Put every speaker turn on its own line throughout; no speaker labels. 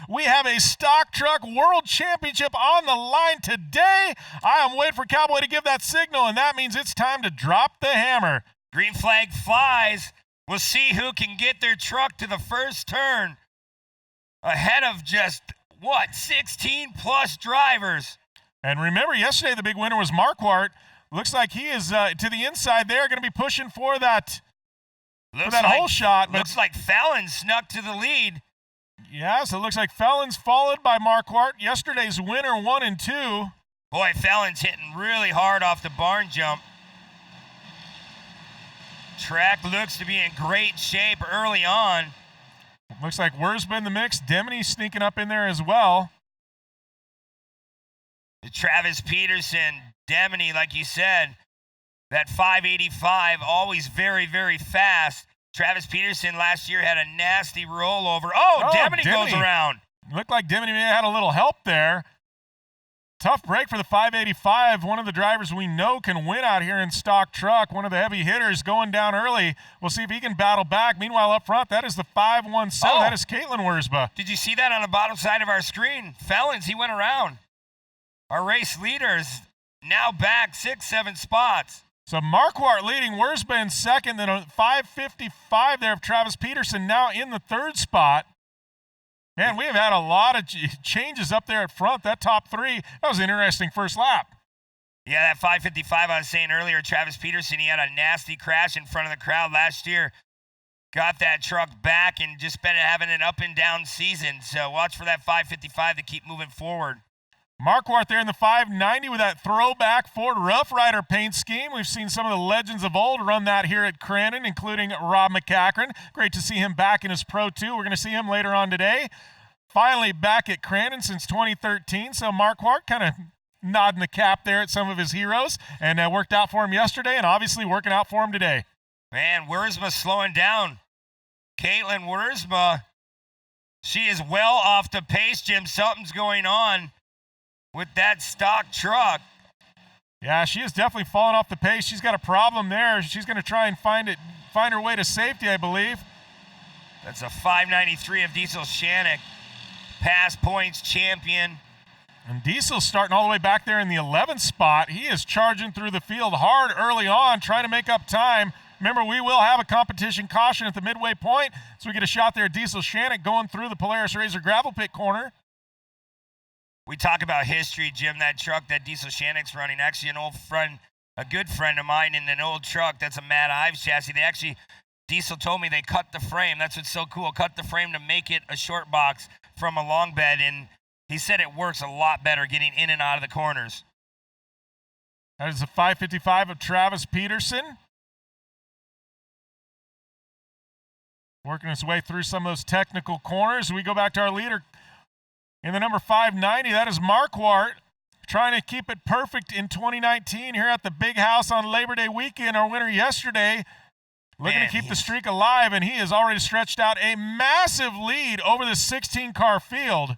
We have a stock truck world championship on the line today. I am waiting for Cowboy to give that signal, and that means it's time to drop the hammer.
Green flag flies. We'll see who can get their truck to the first turn ahead of just, 16+ drivers.
And remember, yesterday the big winner was Marquardt. Looks like he is to the inside there, going to be pushing for that hole shot.
But looks like Fallon snuck to the lead.
Yeah, so it looks like Fallon's followed by Marquardt. Yesterday's winner, 1 and 2.
Boy, Fallon's hitting really hard off the barn jump. Track looks to be in great shape early on.
Looks like Wurzba in the mix. Deminy sneaking up in there as well.
Travis Peterson, Deminy, like you said, that 585, always very, very fast. Travis Peterson last year had a nasty rollover. Deminy goes around.
Looked like Deminy may have had a little help there. Tough break for the 585. One of the drivers we know can win out here in stock truck. One of the heavy hitters going down early. We'll see if he can battle back. Meanwhile, up front, that is the 517. That is Caitlin Wurzba.
Did you see that on the bottom side of our screen? Fallons, he went around. Our race leaders now back 6-7 spots.
So Marquardt leading, Wurzba in second, then a 555 there of Travis Peterson now in the third spot. Man, we have had a lot of changes up there at front. That top three, that was an interesting first lap.
Yeah, that 555 I was saying earlier, Travis Peterson, he had a nasty crash in front of the crowd last year. Got that truck back and just been having an up and down season. So watch for that 555 to keep moving forward.
Marquardt there in the 590 with that throwback Ford Rough Rider paint scheme. We've seen some of the legends of old run that here at Crandon, including Rob McCachran. Great to see him back in his Pro 2. We're going to see him later on today. Finally back at Crandon since 2013. So Marquardt kind of nodding the cap there at some of his heroes, and worked out for him yesterday and obviously working out for him today.
Man, Wurzba slowing down. Caitlin Wurzba, she is well off the pace, Jim. Something's going on with that stock truck.
Yeah, she is definitely falling off the pace. She's got a problem there. She's going to try and find her way to safety, I believe.
That's a 593 of Diesel Shannock, past points champion.
And Diesel's starting all the way back there in the 11th spot. He is charging through the field hard early on, trying to make up time. Remember, we will have a competition caution at the midway point, so we get a shot there at Diesel Shannock going through the Polaris Razor gravel pit corner.
We talk about history, Jim. That truck that Diesel Shannock's running, actually an old friend, a good friend of mine in an old truck. That's a Matt Ives chassis. Diesel told me they cut the frame. That's what's so cool. Cut the frame to make it a short box from a long bed, and he said it works a lot better getting in and out of the corners.
That is a 555 of Travis Peterson. Working his way through some of those technical corners. We go back to our leader in the number 590, that is Marquardt, trying to keep it perfect in 2019 here at the Big House on Labor Day weekend. Our winner yesterday, looking to keep the streak alive, and he has already stretched out a massive lead over the 16-car field.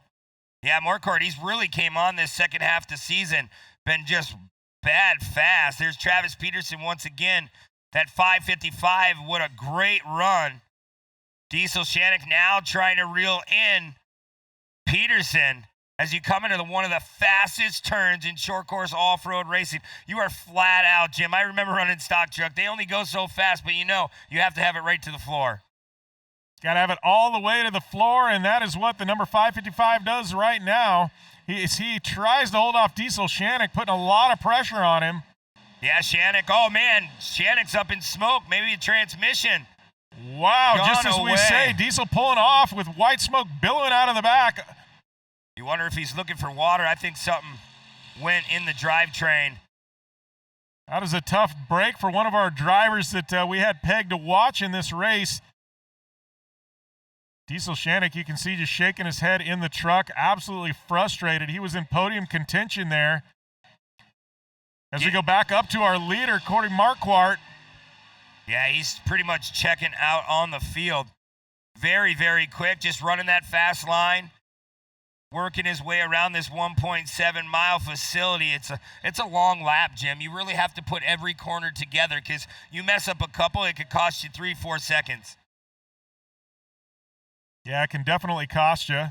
Yeah, Marquardt, he's really came on this second half of the season, been just bad fast. There's Travis Peterson once again, that 555, what a great run. Diesel Shannock now trying to reel in Peterson as you come into one of the fastest turns in short course off-road racing. You are flat out, Jim. I remember running stock truck. They only go so fast, but you have to have it right to the floor.
Got to have it all the way to the floor, and that is what the number 555 does right now. He tries to hold off Diesel Shannock, putting a lot of pressure on him.
Yeah, Shannock. Oh, man, Shannock's up in smoke. Maybe a transmission.
Wow, just as we say, Diesel pulling off with white smoke billowing out of the back.
You wonder if he's looking for water. I think something went in the drivetrain.
That is a tough break for one of our drivers that we had pegged to watch in this race. Diesel Shannock, you can see just shaking his head in the truck, absolutely frustrated. He was in podium contention there. As we go back up to our leader, Corey Marquardt.
Yeah, he's pretty much checking out on the field. Very, very quick, just running that fast line, working his way around this 1.7-mile facility. It's a long lap, Jim. You really have to put every corner together because you mess up a couple, it could cost you 3-4 seconds.
Yeah, it can definitely cost you.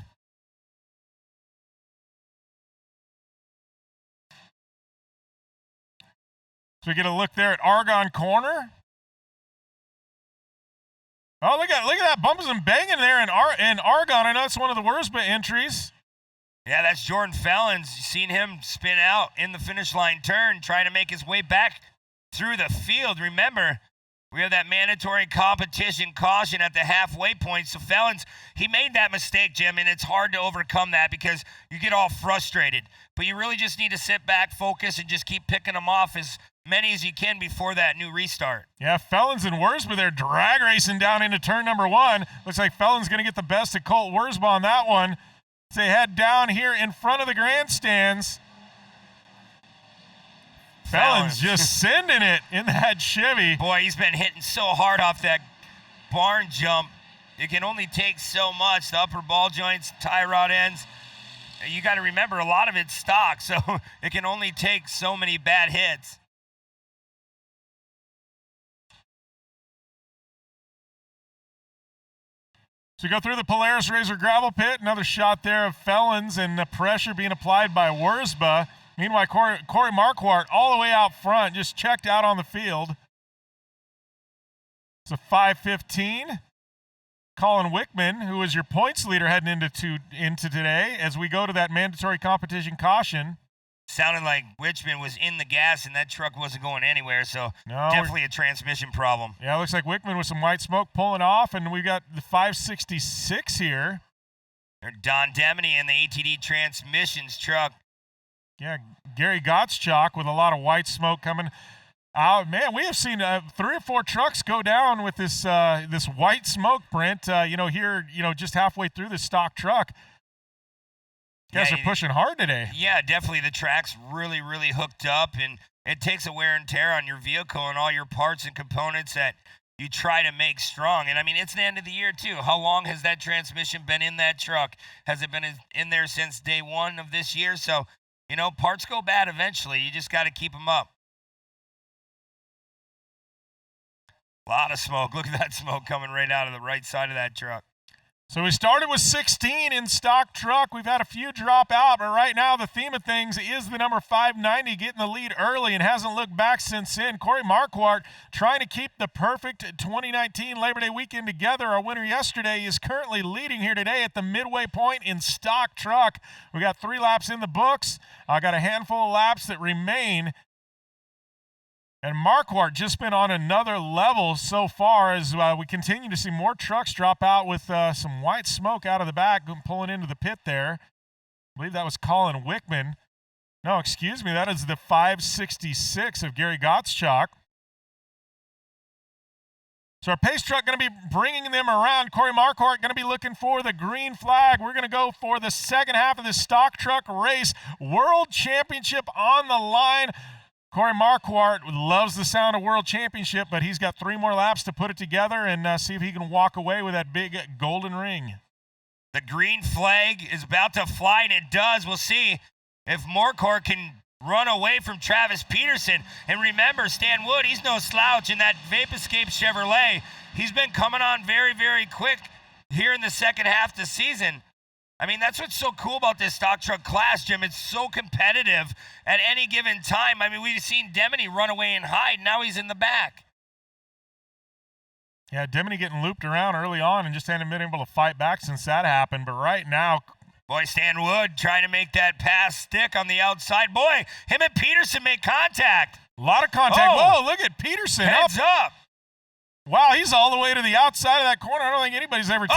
So we get a look there at Argonne Corner. Oh, look at that bumpers and banging there in Argonne. I know it's one of the Wurzba entries.
Yeah, that's Jordan Fellons. You've seen him spin out in the finish line turn, trying to make his way back through the field. Remember, we have that mandatory competition caution at the halfway point. So Fellons, he made that mistake, Jim, and it's hard to overcome that because you get all frustrated. But you really just need to sit back, focus, and just keep picking them off as many as you can before that new restart.
Yeah, Fellons and Wurzba, they're drag racing down into turn number 1. Looks like Fellons going to get the best of Colt Wurzba on that one. So they head down here in front of the grandstands. Fellons just sending it in that Chevy.
Boy, he's been hitting so hard off that barn jump. It can only take so much. The upper ball joints, tie rod ends. You got to remember, a lot of it's stock, so it can only take so many bad hits.
So we go through the Polaris Razor gravel pit. Another shot there of Fellons and the pressure being applied by Wurzba. Meanwhile, Corey Marquardt all the way out front, just checked out on the field. It's a 5:15. Colin Wickman, who is your points leader heading into today, as we go to that mandatory competition caution.
Sounded like Wichman was in the gas and that truck wasn't going anywhere, so
no,
definitely a transmission problem.
Yeah, it looks like Wickman with some white smoke pulling off, and we've got the 566 here.
Don Demeny in the ATD transmissions truck.
Yeah, Gary Gottschalk with a lot of white smoke coming out. Man, we have seen 3 or 4 trucks go down with this this white smoke print, here, just halfway through the stock truck. Guys are pushing hard today.
Yeah, definitely. The track's really, really hooked up, and it takes a wear and tear on your vehicle and all your parts and components that you try to make strong. And, I mean, it's the end of the year, too. How long has that transmission been in that truck? Has it been in there since day 1 of this year? So, parts go bad eventually. You just got to keep them up. A lot of smoke. Look at that smoke coming right out of the right side of that truck.
So we started with 16 in stock truck. We've had a few drop out, but right now the theme of things is the number 590 getting the lead early and hasn't looked back since then. Corey Marquardt trying to keep the perfect 2019 Labor Day weekend together. Our winner yesterday is currently leading here today at the midway point in stock truck. We got 3 laps in the books. I got a handful of laps that remain. And Marquardt just been on another level so far as we continue to see more trucks drop out with some white smoke out of the back pulling into the pit there. I believe that was Colin Wickman. No, excuse me, that is the 566 of Gary Gottschalk. So our pace truck going to be bringing them around. Corey Marquardt going to be looking for the green flag. We're going to go for the second half of the stock truck race. World Championship on the line. Corey Marquardt loves the sound of World Championship, but he's got 3 more laps to put it together and see if he can walk away with that big golden ring.
The green flag is about to fly, and it does. We'll see if Marquardt can run away from Travis Peterson. And remember, Stan Wood, he's no slouch in that Vape Escape Chevrolet. He's been coming on very, very quick here in the second half of the season. I mean, that's what's so cool about this stock truck class, Jim. It's so competitive at any given time. I mean, we've seen Demeny run away and hide. Now he's in the back.
Yeah, Demeny getting looped around early on and just hadn't been able to fight back since that happened. But right now,
boy, Stan Wood trying to make that pass stick on the outside. Boy, him and Peterson make contact.
A lot of contact.
Oh,
whoa, look at Peterson.
Heads up.
Wow, he's all the way to the outside of that corner. I don't think anybody's ever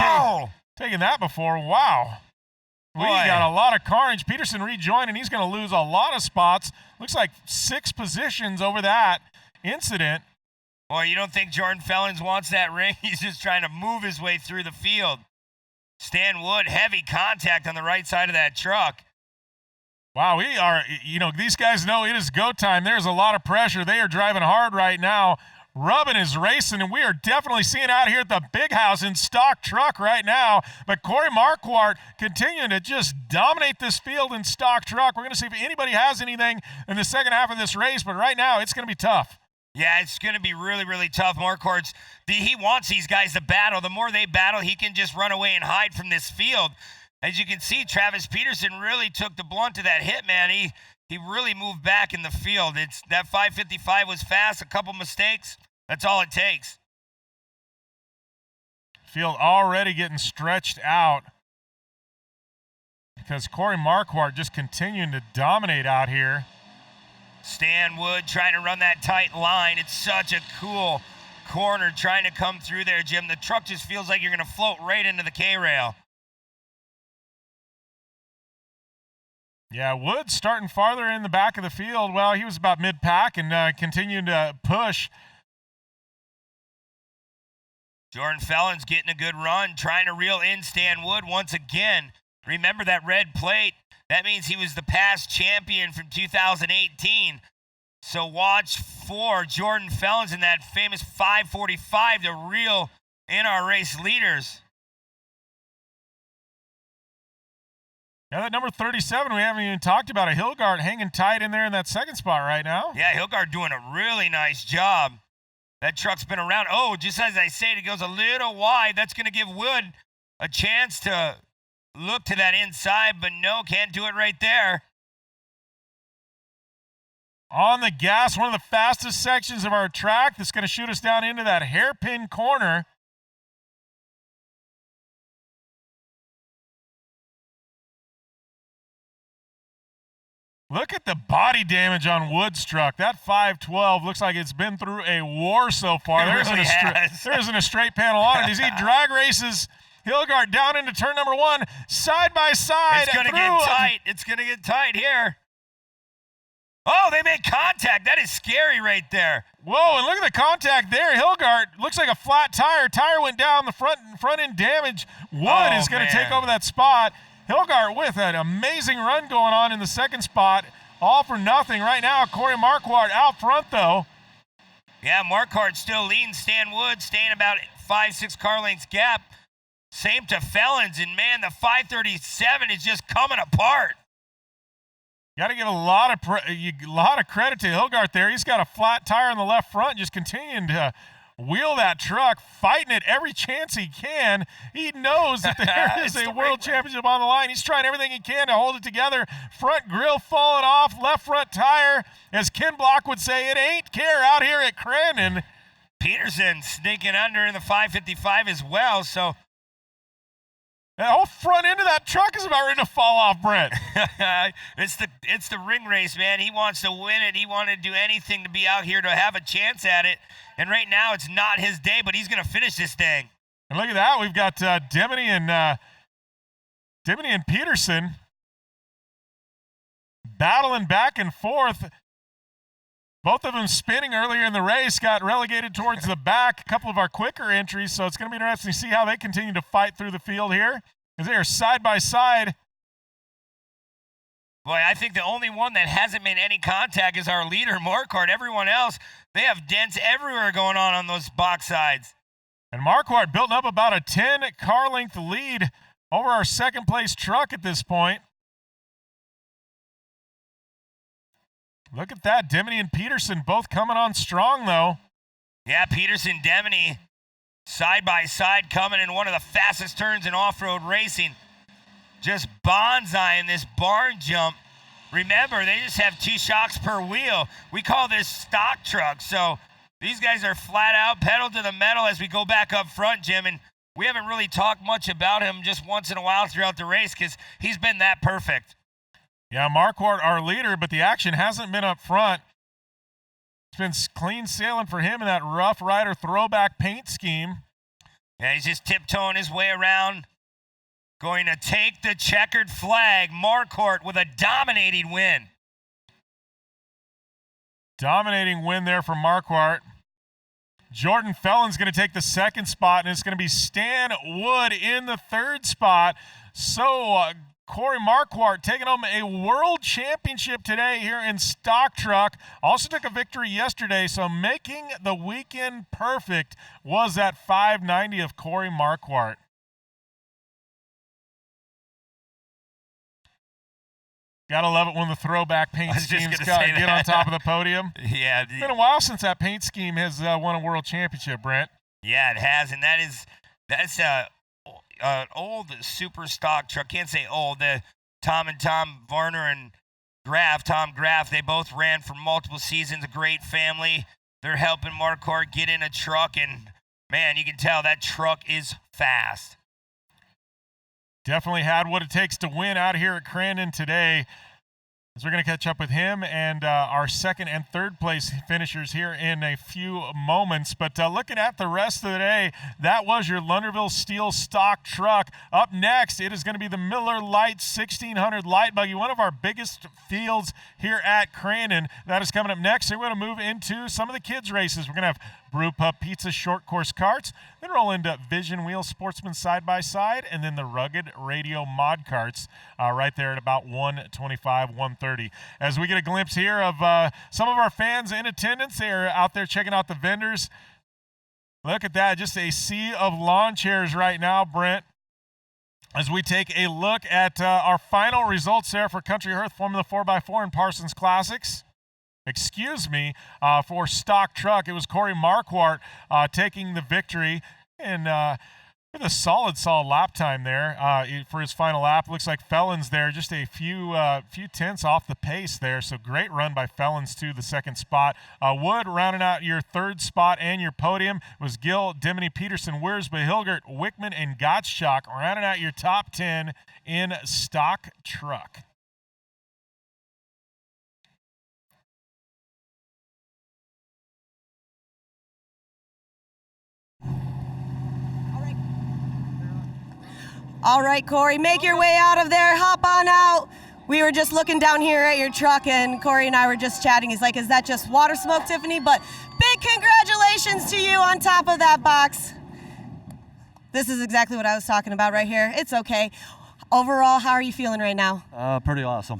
taken that before. Wow. We got a lot of carnage. Peterson rejoined, and he's going to lose a lot of spots. Looks like 6 positions over that incident.
Boy, you don't think Jordan Fellons wants that ring? He's just trying to move his way through the field. Stan Wood, heavy contact on the right side of that truck.
Wow, we are, these guys know it is go time. There's a lot of pressure. They are driving hard right now. Rubbin is racing, and we are definitely seeing out here at the big house in stock truck right now. But Corey Marquardt continuing to just dominate this field in stock truck. We're going to see if anybody has anything in the second half of this race, but right now it's going to be tough.
Yeah, it's going to be really, really tough. Marquardt's, he wants these guys to battle. The more they battle, he can just run away and hide from this field. As you can see, Travis Peterson really took the blunt of that hit, man. he really moved back in the field. That 555 was fast, a couple mistakes. That's all it takes.
Field already getting stretched out because Corey Marquardt just continuing to dominate out here.
Stan Wood trying to run that tight line. It's such a cool corner trying to come through there, Jim. The truck just feels like you're going to float right into the K-rail.
Yeah, Wood starting farther in the back of the field. Well, he was about mid-pack and continuing to push.
Jordan Felon's getting a good run, trying to reel in Stan Wood once again. Remember that red plate? That means he was the past champion from 2018. So watch for Jordan Felons in that famous 545 to reel in our race leaders.
Yeah, that number 37, we haven't even talked about it. Hilgard hanging tight in there in that second spot right now.
Yeah, Hilgard doing a really nice job. That truck's been around. Oh, just as I said, it goes a little wide. That's going to give Wood a chance to look to that inside, but no, can't do it right there.
On the gas, one of the fastest sections of our track that's going to shoot us down into that hairpin corner. Look at the body damage on Wood's truck. That 512 looks like it's been through a war so far. There isn't a straight panel on it. As he drag races Hilgard down into turn number 1, side by side.
It's going to get tight. It's going to get tight here. Oh, they made contact. That is scary right there.
Whoa, and look at the contact there. Hilgard looks like a flat tire. Tire went down, the front end damage. Wood is going to take over that spot. Hilgard with an amazing run going on in the second spot. All for nothing right now. Corey Marquardt out front, though.
Yeah, Marquardt still leading Stan Wood, staying about 5-6 car lengths gap. Same to Felons, and man, the 537 is just coming apart.
Got to give a lot of credit to Hilgard there. He's got a flat tire on the left front, just continuing to wheel that truck, fighting it every chance he can. He knows that there is a world championship on the line. He's trying everything he can to hold it together. Front grill falling off, left front tire. As Ken Block would say, it ain't care out here at Crandon.
Peterson sneaking under in the 555 as well, so
that whole front end of that truck is about ready to fall off, Brent.
It's the ring race, man. He wants to win it. He wanted to do anything to be out here to have a chance at it. And right now, it's not his day, but he's going to finish this thing.
And look at that. We've got Dimony and Peterson battling back and forth. Both of them spinning earlier in the race, got relegated towards the back, a couple of our quicker entries, so it's going to be interesting to see how they continue to fight through the field here, as they are side by side.
Boy, I think the only one that hasn't made any contact is our leader, Marquardt. Everyone else, they have dents everywhere going on those box sides.
And Marquardt built up about a 10 car length lead over our second place truck at this point. Look at that. Dimony and Peterson both coming on strong, though.
Yeah, Peterson, Dimony, side by side coming in one of the fastest turns in off-road racing. Just bonsaiing this barn jump. Remember, they just have 2 shocks per wheel. We call this stock truck. So these guys are flat out, pedal to the metal as we go back up front, Jim. And we haven't really talked much about him just once in a while throughout the race because he's been that perfect.
Yeah, Marquardt, our leader, but the action hasn't been up front. It's been clean sailing for him in that Rough Rider throwback paint scheme.
Yeah, he's just tiptoeing his way around. Going to take the checkered flag. Marquardt with a dominating win.
Dominating win there for Marquardt. Jordan Felon's going to take the second spot, and it's going to be Stan Wood in the third spot. So, Corey Marquardt taking home a world championship today here in stock truck. Also took a victory yesterday, so making the weekend perfect was that 590 of Corey Marquardt. Gotta love it when the throwback paint schemes get on top of the podium.
Yeah.
It's been a while since that paint scheme has won a world championship, Brent.
Yeah, it has, and that's an old super stock truck. Can't say old. The Tom and Tom Varner and Tom Graff. They both ran for multiple seasons, a great family. They're helping Marquardt get in a truck, and man, you can tell that truck is fast.
Definitely had what it takes to win out here at Crandon today. As we're going to catch up with him and our second and third place finishers here in a few moments. But looking at the rest of the day, that was your Lunderville Steel stock truck. Up next, it is going to be the Miller Lite 1600 Light Buggy, one of our biggest fields here at Crandon. That is coming up next. So we're going to move into some of the kids' races. We're going to have Brew Pup Pizza short course carts, then roll into Vision Wheel Sportsman side-by-side, and then the Rugged Radio mod carts right there at about 125, 130. As we get a glimpse here of some of our fans in attendance, they are out there checking out the vendors. Look at that, just a sea of lawn chairs right now, Brent. As we take a look at our final results there for Country Hearth Formula 4x4 and Parsons Classics. For stock truck, it was Corey Marquardt taking the victory, and with a solid lap time there for his final lap. Looks like Felons there just a few tenths off the pace there, so great run by Felons to the second spot. Wood rounding out your third spot and your podium was Gill, Dimony, Peterson, Wiersbe, Hilgert, Wickman, and Gottschalk rounding out your top 10 in stock truck.
All right, Corey, make your way out of there. Hop on out. We were just looking down here at your truck, and Corey and I were just chatting. He's like, is that just water smoke, Tiffany? But big congratulations to you on top of that box. This is exactly what I was talking about right here. It's okay. Overall, how are you feeling right now?
Pretty awesome.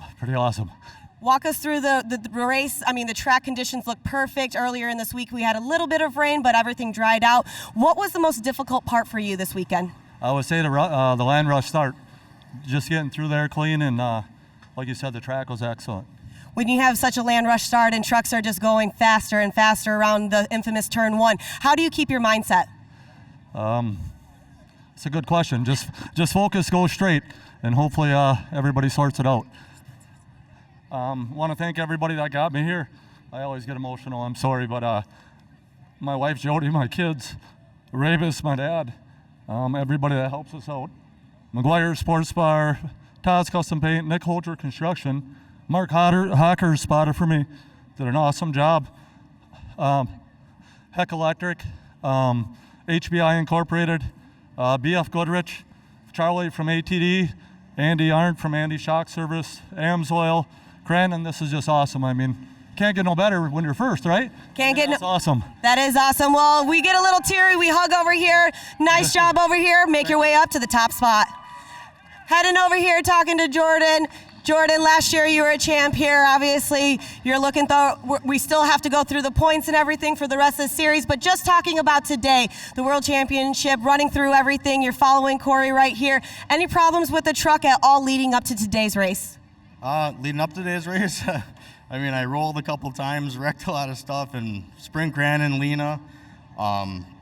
Walk us through the race. I mean, the track conditions look perfect. Earlier in this week, we had a little bit of rain, but everything dried out. What was the most difficult part for you this weekend?
I would say the land rush start, just getting through there clean, and like you said, the track was excellent.
When you have such a land rush start and trucks are just going faster and faster around the infamous turn one, how do you keep your mindset?
It's a good question. Just focus, go straight, and hopefully everybody sorts it out. Want to thank everybody that got me here. I always get emotional, I'm sorry, but my wife Jody, my kids, Ravis, my dad, everybody that helps us out. McGuire Sports Bar, Todd's Custom Paint, Nick Holter Construction, Mark Hocker spotted for me, did an awesome job. Heck Electric, HBI Incorporated, BF Goodrich, Charlie from ATD, Andy Arndt from Andy Shock Service, Amsoil, Crandon. This is just awesome. I mean, can't get no better when you're first, right? That's awesome.
That is awesome. Well, we get a little teary. We hug over here. Nice job over here. Make your way up to the top spot. Heading over here, talking to Jordan. Jordan, last year you were a champ here. Obviously, you're looking we still have to go through the points and everything for the rest of the series, but just talking about today, the World Championship, running through everything, you're following Corey right here. Any problems with the truck at all leading up to today's race?
Leading up to today's race, I mean, I rolled a couple times, wrecked a lot of stuff, and Sprint Crandon, Lena,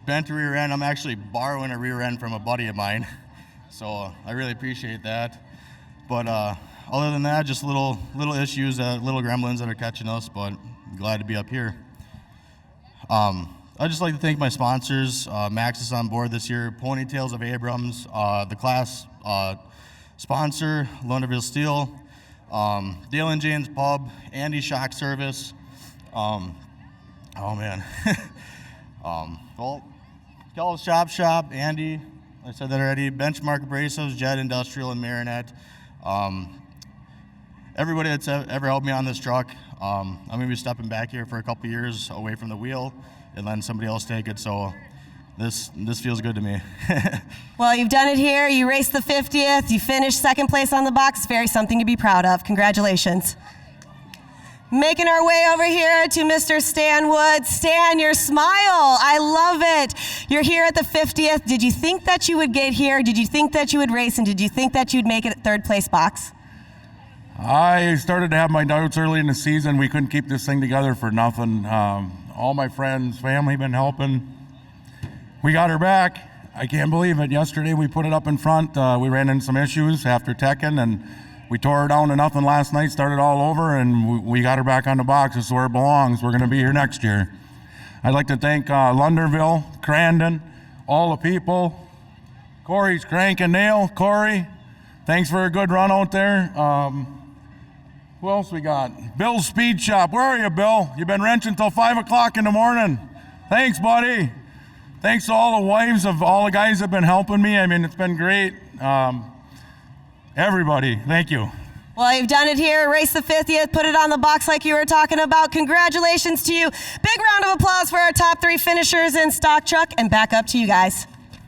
bent a rear end. I'm actually borrowing a rear end from a buddy of mine, so I really appreciate that. But other than that, just little issues, little gremlins that are catching us, but glad to be up here. I'd just like to thank my sponsors. Max is on board this year, Ponytails of Abrams, the class sponsor, Lunderville Steel, Dale and Jane's Pub, Andy Shock Service. Well, Kello's Shop, Andy, I said that already, Benchmark Abrasives, Jet Industrial, and Marinette. Everybody that's ever helped me on this truck. I'm going to be stepping back here for a couple years away from the wheel and letting somebody else take it, so this feels good to me.
Well, you've done it here. You raced the 50th. You finished second place on the box. Very something to be proud of. Congratulations. Making our way over here to Mr. Stan Wood. Stan, your smile, I love it. You're here at the 50th. Did you think that you would get here? Did you think that you would race? And did you think that you'd make it at third place box?
I started to have my doubts early in the season. We couldn't keep this thing together for nothing. All my friends, family been helping. We got her back. I can't believe it. Yesterday we put it up in front. We ran into some issues after teching, and We tore her down to nothing last night, started all over, and we got her back on the box. This is where it belongs. We're going to be here next year. I'd like to thank Lunderville, Crandon, all the people. Corey's crank and nail. Corey, thanks for a good run out there. Who else we got? Bill's Speed Shop. Where are you, Bill? You've been wrenching till 5 o'clock in the morning. Thanks, buddy. Thanks to all the wives of all the guys that have been helping me. I mean, it's been great. Everybody, thank you.
Well, you've done it here. Race the 50th. Put it on the box like you were talking about. Congratulations to you. Big round of applause for our top 3 finishers in stock truck, and back up to you guys.